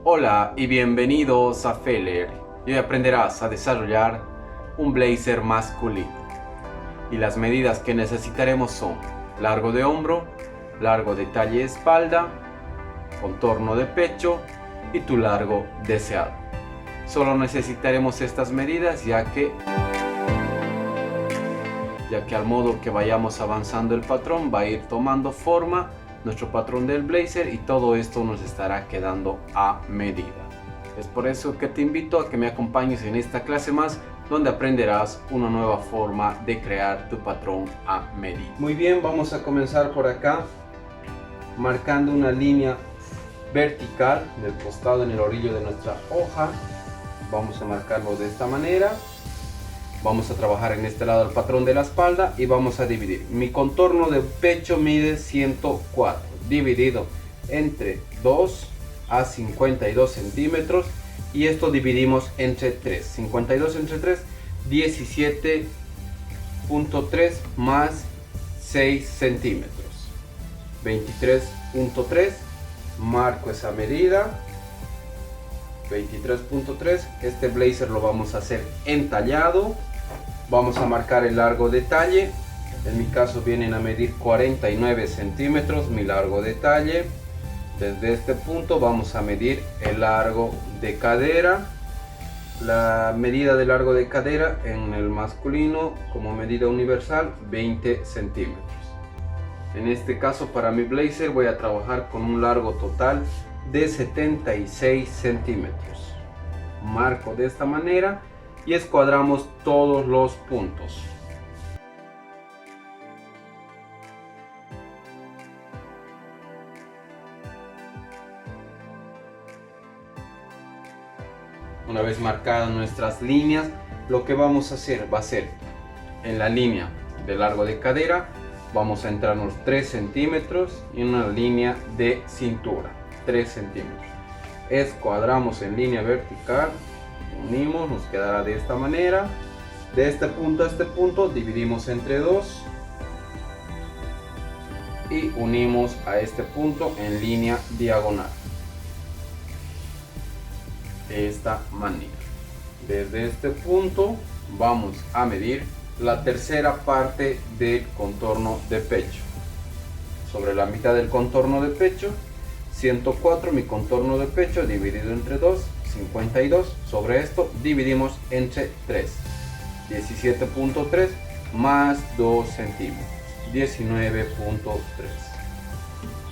Hola y bienvenidos a Feller. Y hoy aprenderás a desarrollar un blazer masculino. Y las medidas que necesitaremos son largo de hombro, largo de talle y espalda, contorno de pecho y tu largo deseado. Solo necesitaremos estas medidas ya que al modo que vayamos avanzando el patrón va a ir tomando forma nuestro patrón del blazer y todo esto nos estará quedando a medida. Es por eso que te invito a que me acompañes en esta clase más donde aprenderás una nueva forma de crear tu patrón a medida. Muy bien, vamos a comenzar por acá marcando una línea vertical del costado en el orillo de nuestra hoja. Vamos a marcarlo de esta manera. Vamos a trabajar en este lado el patrón de la espalda y vamos a dividir. Mi contorno de pecho mide 104, dividido entre 2 a 52 centímetros y esto dividimos entre 3. 52 entre 3, 17.3 más 6 centímetros. 23.3, marco esa medida. 23.3, este blazer lo vamos a hacer entallado. Vamos a marcar el largo de talle, en mi caso vienen a medir 49 centímetros mi largo de talle. Desde este punto vamos a medir el largo de cadera. La medida de largo de cadera en el masculino como medida universal 20 centímetros. En este caso para mi blazer voy a trabajar con un largo total de 76 centímetros. Marco de esta manera y escuadramos todos los puntos. Una vez marcadas nuestras líneas, lo que vamos a hacer va a ser en la línea de largo de cadera vamos a entrarnos 3 centímetros y una línea de cintura 3 centímetros. Escuadramos en línea vertical, unimos, nos quedará de esta manera. De este punto a este punto dividimos entre 2 y unimos a este punto en línea diagonal de esta manera. Desde este punto vamos a medir la tercera parte del contorno de pecho. Sobre la mitad del contorno de pecho 104, mi contorno de pecho dividido entre 2, 52. Sobre esto dividimos entre 3, 17.3 más 2 centímetros, 19.3.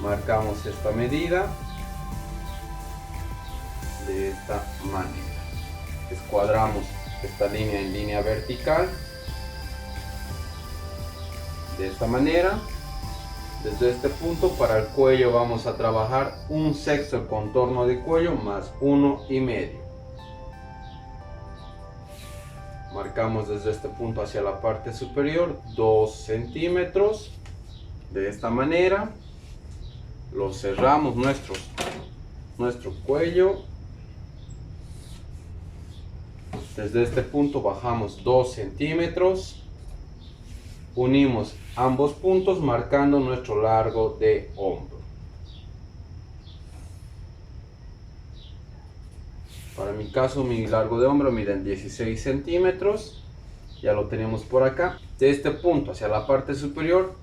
Marcamos esta medida de esta manera. Escuadramos esta línea en línea vertical de esta manera. Desde este punto para el cuello vamos a trabajar un sexto el contorno de cuello más 1,5. Marcamos desde este punto hacia la parte superior 2 centímetros de esta manera. Lo cerramos nuestro cuello. Desde este punto bajamos 2 centímetros. Unimos ambos puntos marcando nuestro largo de hombro. Para mi caso mi largo de hombro mide 16 centímetros. Ya lo tenemos por acá. De este punto hacia la parte superior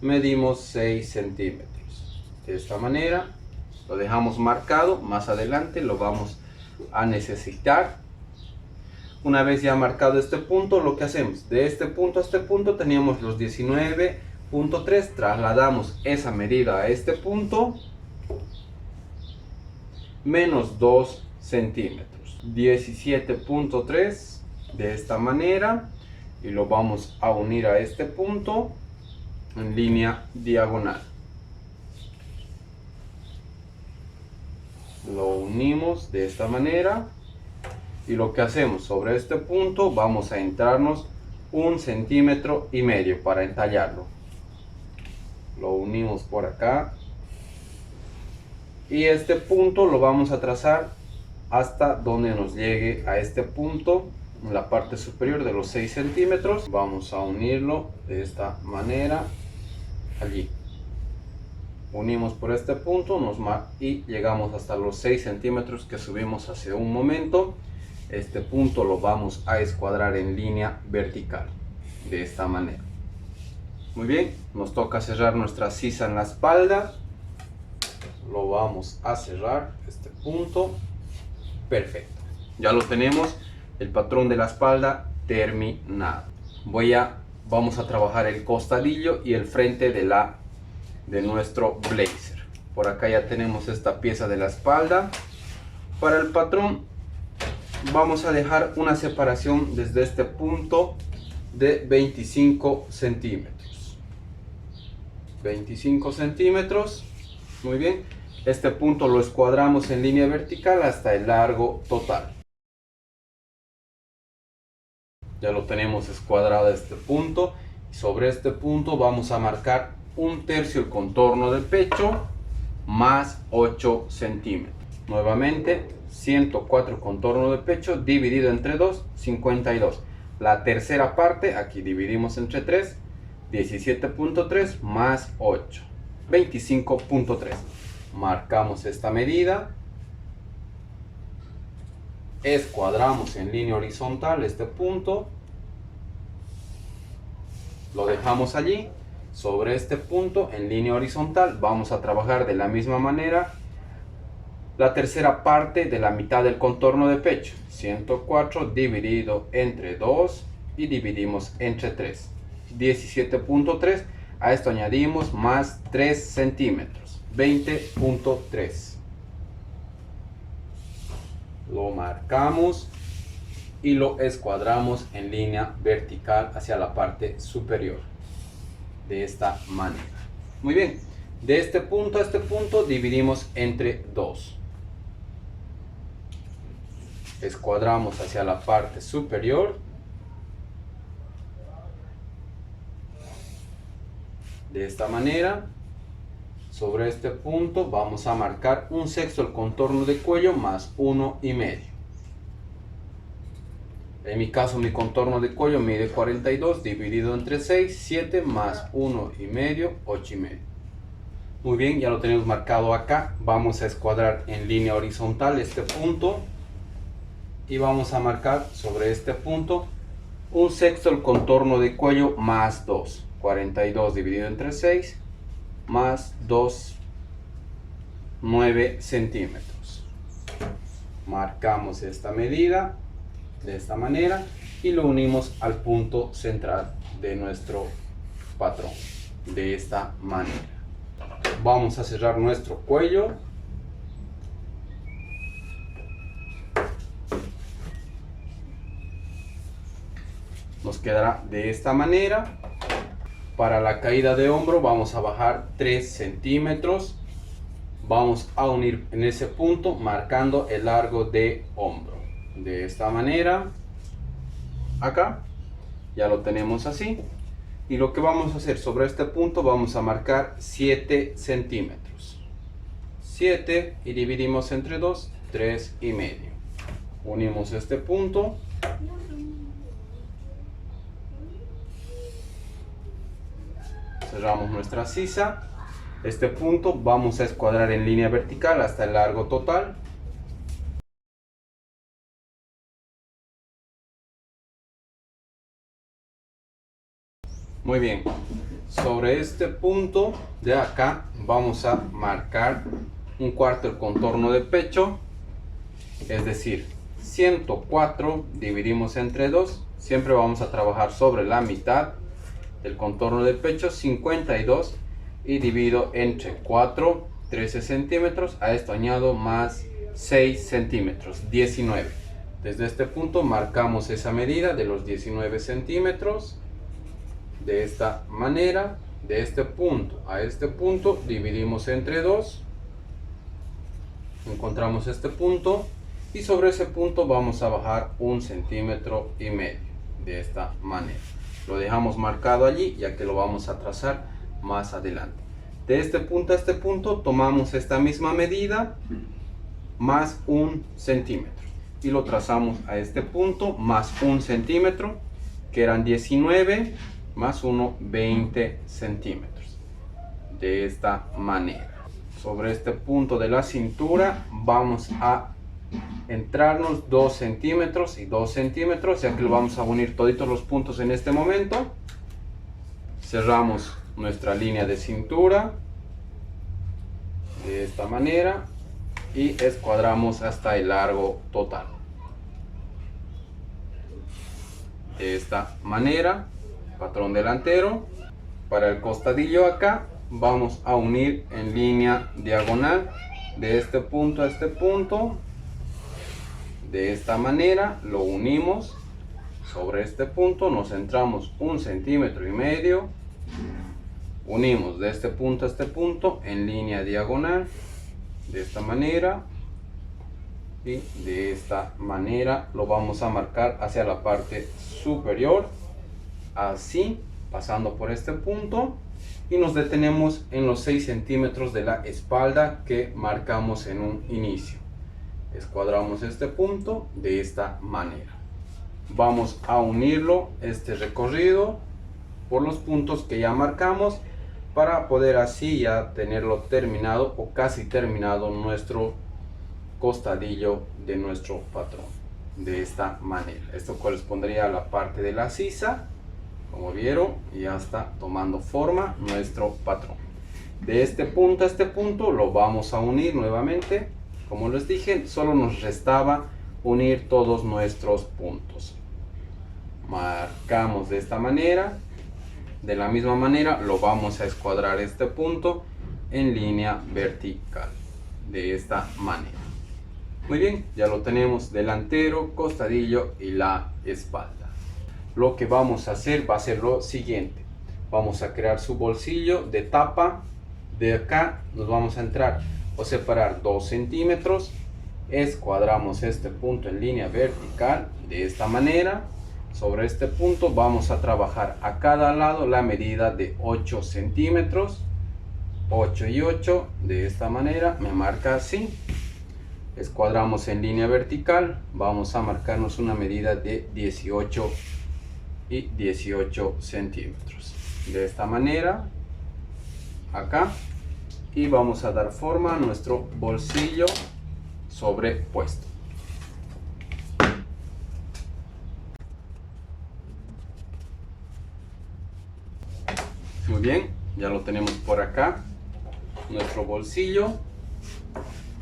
medimos 6 centímetros. De esta manera lo dejamos marcado. Más adelante lo vamos a necesitar. Una vez ya marcado este punto, lo que hacemos de este punto a este punto teníamos los 19.3, trasladamos esa medida a este punto menos 2 centímetros, 17.3 de esta manera y lo vamos a unir a este punto en línea diagonal. Lo unimos de esta manera. Y lo que hacemos sobre este punto vamos a entrarnos 1,5 centímetros para entallarlo. Lo unimos por acá. Y este punto lo vamos a trazar hasta donde nos llegue a este punto. En la parte superior de los 6 centímetros. Vamos a unirlo de esta manera allí. unimos por este punto y llegamos hasta los 6 centímetros que subimos hace un momento. Este punto lo vamos a escuadrar en línea vertical de esta manera. Muy bien, nos toca cerrar nuestra sisa en la espalda. Lo vamos a cerrar este punto. Perfecto, ya lo tenemos, el patrón de la espalda terminado. Vamos a trabajar el costadillo y el frente de nuestro blazer. Por acá ya tenemos esta pieza de la espalda. Para el patrón vamos a dejar una separación desde este punto de 25 centímetros. 25 centímetros. Muy bien. Este punto lo escuadramos en línea vertical hasta el largo total. Ya lo tenemos escuadrado este punto. Y sobre este punto vamos a marcar 1/3 el contorno del pecho más 8 centímetros. Nuevamente 104 contorno de pecho dividido entre 2, 52. La tercera parte, aquí dividimos entre 3, 17.3 más 8, 25.3. Marcamos esta medida, escuadramos en línea horizontal este punto, lo dejamos allí. Sobre este punto en línea horizontal vamos a trabajar de la misma manera la tercera parte de la mitad del contorno de pecho, 104 dividido entre 2 y dividimos entre 3, 17.3. A esto añadimos más 3 centímetros, 20.3. Lo marcamos y lo escuadramos en línea vertical hacia la parte superior de esta manera. Muy bien, de este punto a este punto dividimos entre 2. Escuadramos hacia la parte superior. De esta manera. Sobre este punto vamos a marcar 1/6 el contorno de cuello más 1,5. En mi caso mi contorno de cuello mide 42 dividido entre 6, 7 más 1,5, 8,5. Muy bien, ya lo tenemos marcado acá. Vamos a escuadrar en línea horizontal este punto. Y vamos a marcar sobre este punto 1/6 el contorno de cuello más 2. 42 dividido entre 6 más 2, 9 centímetros. Marcamos esta medida de esta manera y lo unimos al punto central de nuestro patrón de esta manera. Vamos a cerrar nuestro cuello. Nos quedará de esta manera. Para la caída de hombro vamos a bajar 3 centímetros. Vamos a unir en ese punto marcando el largo de hombro. De esta manera. Acá. Ya lo tenemos así. Y lo que vamos a hacer sobre este punto, vamos a marcar 7 centímetros. 7 y dividimos entre 2, 3,5. Unimos este punto. Cerramos nuestra sisa. Este punto vamos a escuadrar en línea vertical hasta el largo total. Muy bien. Sobre este punto de acá vamos a marcar 1/4 el contorno de pecho. Es decir, 104 dividimos entre 2. Siempre vamos a trabajar sobre la mitad. El contorno del pecho 52 y divido entre 4, 13 centímetros. A esto añado más 6 centímetros, 19. Desde este punto marcamos esa medida de los 19 centímetros. De esta manera, de este punto a este punto dividimos entre 2. Encontramos este punto y sobre ese punto vamos a bajar 1,5 centímetros de esta manera. Lo dejamos marcado allí ya que lo vamos a trazar más adelante. De este punto a este punto tomamos esta misma medida más 1 centímetro y lo trazamos a este punto más 1 centímetro, que eran 19 más 1, 20 centímetros. de esta manera. Sobre este punto de la cintura vamos a entrarnos 2 centímetros y 2 centímetros, ya que lo vamos a unir toditos los puntos en este momento. Cerramos nuestra línea de cintura de esta manera y escuadramos hasta el largo total. De esta manera, patrón delantero. Para el costadillo acá vamos a unir en línea diagonal de este punto a este punto. De esta manera lo unimos. Sobre este punto nos centramos 1,5 centímetros. Unimos de este punto a este punto en línea diagonal de esta manera, y de esta manera lo vamos a marcar hacia la parte superior, así, pasando por este punto, y nos detenemos en los 6 centímetros de la espalda que marcamos en un inicio. Escuadramos este punto de esta manera. Vamos a unirlo, este recorrido, por los puntos que ya marcamos, para poder así ya tenerlo terminado o casi terminado nuestro costadillo de nuestro patrón. De esta manera, esto correspondería a la parte de la sisa. Como vieron, ya está tomando forma nuestro patrón. De este punto a este punto lo vamos a unir nuevamente. Como les dije, solo nos restaba unir todos nuestros puntos. Marcamos de esta manera. De la misma manera lo vamos a escuadrar este punto en línea vertical. De esta manera. Muy bien, ya lo tenemos delantero, costadillo y la espalda. Lo que vamos a hacer va a ser lo siguiente. Vamos a crear su bolsillo de tapa. De acá nos vamos a entrar o separar 2 centímetros. Escuadramos este punto en línea vertical de esta manera. Sobre este punto vamos a trabajar a cada lado la medida de 8 centímetros. 8 y 8 de esta manera, me marca así. Escuadramos en línea vertical. Vamos a marcarnos una medida de 18 y 18 centímetros de esta manera acá, y vamos a dar forma a nuestro bolsillo sobrepuesto. Muy bien, ya lo tenemos por acá nuestro bolsillo.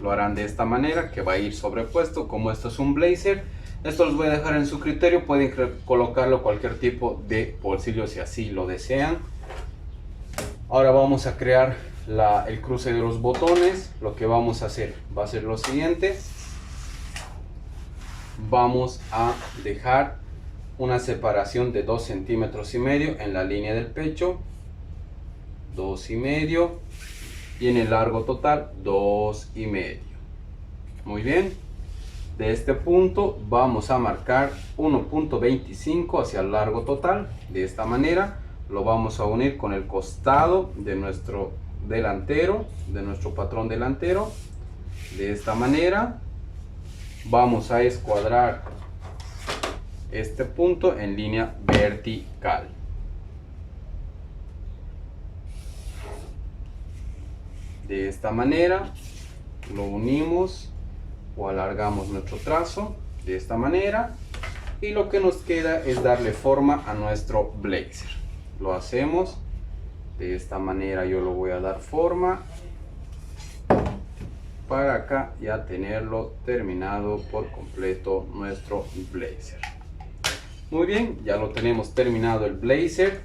Lo harán de esta manera, que va a ir sobrepuesto. Como esto es un blazer, esto los voy a dejar en su criterio. Pueden colocarlo cualquier tipo de bolsillo si así lo desean. Ahora vamos a crear el cruce de los botones. Lo que vamos a hacer va a ser lo siguiente. Vamos a dejar una separación de 2,5 centímetros en la línea del pecho. 2,5, y en el largo total 2,5. Muy bien. De este punto vamos a marcar 1,25 hacia el largo total. De esta manera lo vamos a unir con el costado de nuestro delantero, de nuestro patrón delantero. De esta manera vamos a escuadrar este punto en línea vertical. De esta manera lo unimos o alargamos nuestro trazo de esta manera, y lo que nos queda es darle forma a nuestro blazer. Lo hacemos de esta manera. Yo lo voy a dar forma para acá ya tenerlo terminado por completo nuestro blazer. Muy bien, ya lo tenemos terminado el blazer.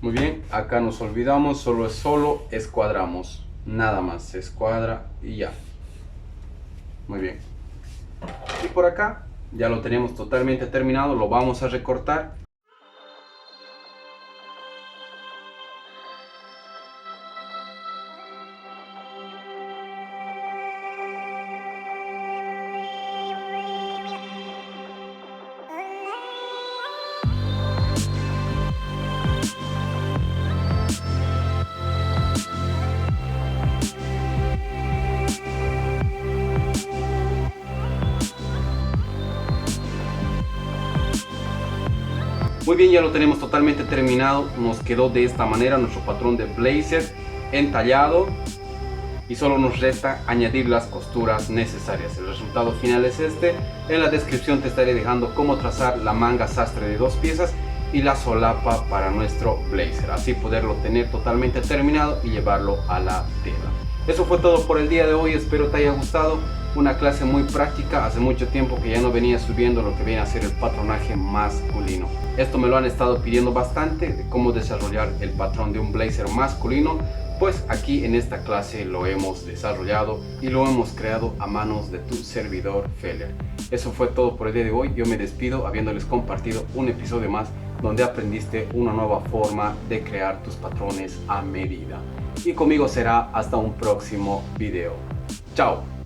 Muy bien, acá nos olvidamos, solo escuadramos, nada más, se escuadra y ya. Muy bien, y por acá ya lo tenemos totalmente terminado. Lo vamos a recortar. Muy bien, ya lo tenemos totalmente terminado. Nos quedó de esta manera nuestro patrón de blazer. entallado y solo nos resta añadir las costuras necesarias. El resultado final es este. En la descripción te estaré dejando cómo trazar la manga sastre de 2 piezas y la solapa para nuestro blazer, así poderlo tener totalmente terminado y llevarlo a la tela. Eso fue todo por el día de hoy, espero te haya gustado. Una clase muy práctica, hace mucho tiempo que ya no venía subiendo lo que viene a ser el patronaje masculino. Esto me lo han estado pidiendo bastante, de cómo desarrollar el patrón de un blazer masculino. Pues aquí en esta clase lo hemos desarrollado y lo hemos creado a manos de tu servidor Feller. Eso fue todo por el día de hoy, yo me despido habiéndoles compartido un episodio más donde aprendiste una nueva forma de crear tus patrones a medida. Y conmigo será hasta un próximo video. Chao.